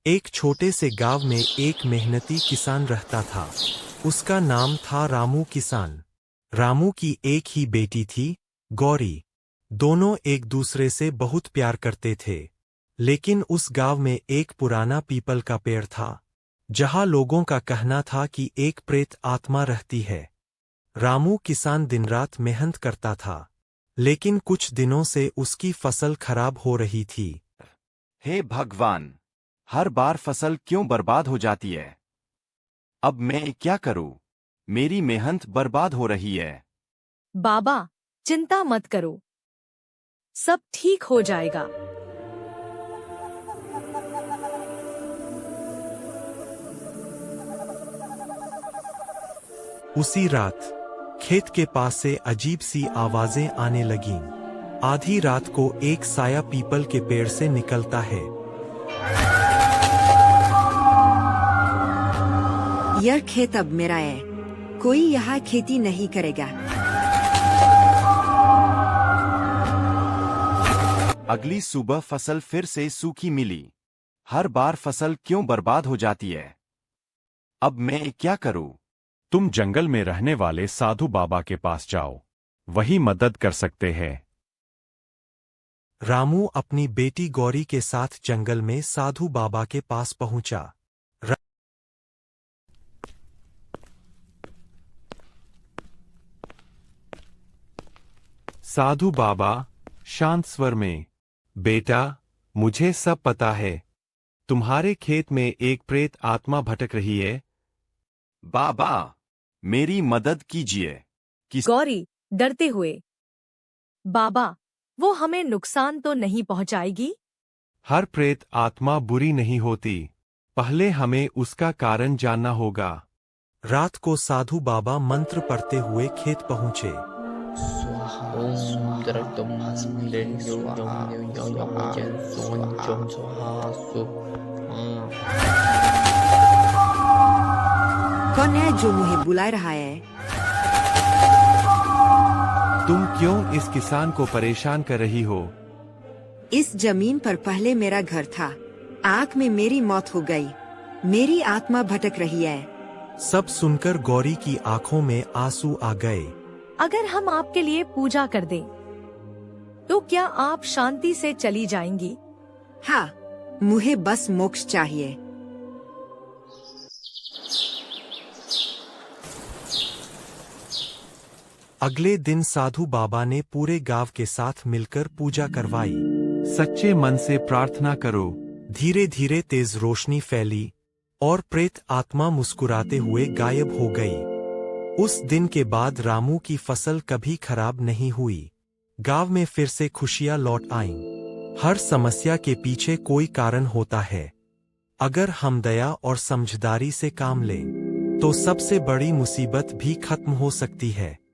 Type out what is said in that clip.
एक छोटे से गांव में एक मेहनती किसान रहता था। उसका नाम था रामू किसान। रामू की एक ही बेटी थी, गौरी। दोनों एक दूसरे से बहुत प्यार करते थे। लेकिन उस गांव में एक पुराना पीपल का पेड़ था, जहां लोगों का कहना था कि एक प्रेत आत्मा रहती है। रामू किसान दिनरात मेहनत करता था, लेकिन कुछ दिनों से उसकी फसल खराब हो रही थी। हे भगवान, हर बार फसल क्यों बर्बाद हो जाती है? अब मैं क्या करूं? मेरी मेहनत बर्बाद हो रही है। बाबा, चिंता मत करो, सब ठीक हो जाएगा। उसी रात खेत के पास से अजीब सी आवाजें आने लगीं। आधी रात को एक साया पीपल के पेड़ से निकलता है। यह खेत अब मेरा है, कोई यहाँ खेती नहीं करेगा। अगली सुबह फसल फिर से सूखी मिली। हर बार फसल क्यों बर्बाद हो जाती है? अब मैं क्या करूं? तुम जंगल में रहने वाले साधु बाबा के पास जाओ, वही मदद कर सकते हैं। रामू अपनी बेटी गौरी के साथ जंगल में साधु बाबा के पास पहुंचा। साधु बाबा, शांत स्वर में, बेटा, मुझे सब पता है। तुम्हारे खेत में एक प्रेत आत्मा भटक रही है। बाबा, मेरी मदद कीजिए। गौरी डरते हुए, बाबा, वो हमें नुकसान तो नहीं पहुंचाएगी? हर प्रेत आत्मा बुरी नहीं होती, पहले हमें उसका कारण जानना होगा। रात को साधु बाबा मंत्र पढ़ते हुए खेत पहुंचे। कौन है जो मुझे बुला रहा है? तुम क्यों इस किसान को परेशान कर रही हो? इस जमीन पर पहले मेरा घर था, आग में मेरी मौत हो गई। मेरी आत्मा भटक रही है। सब सुनकर गौरी की आंखों में आंसू आ गए। अगर हम आपके लिए पूजा कर दें, तो क्या आप शांति से चली जाएंगी? हाँ, मुझे बस मोक्ष चाहिए। अगले दिन साधु बाबा ने पूरे गांव के साथ मिलकर पूजा करवाई। सच्चे मन से प्रार्थना करो। धीरे धीरे तेज रोशनी फैली और प्रेत आत्मा मुस्कुराते हुए गायब हो गई। उस दिन के बाद रामू की फसल कभी खराब नहीं हुई। गांव में फिर से खुशियां लौट आईं। हर समस्या के पीछे कोई कारण होता है। अगर हम दया और समझदारी से काम लें, तो सबसे बड़ी मुसीबत भी खत्म हो सकती है।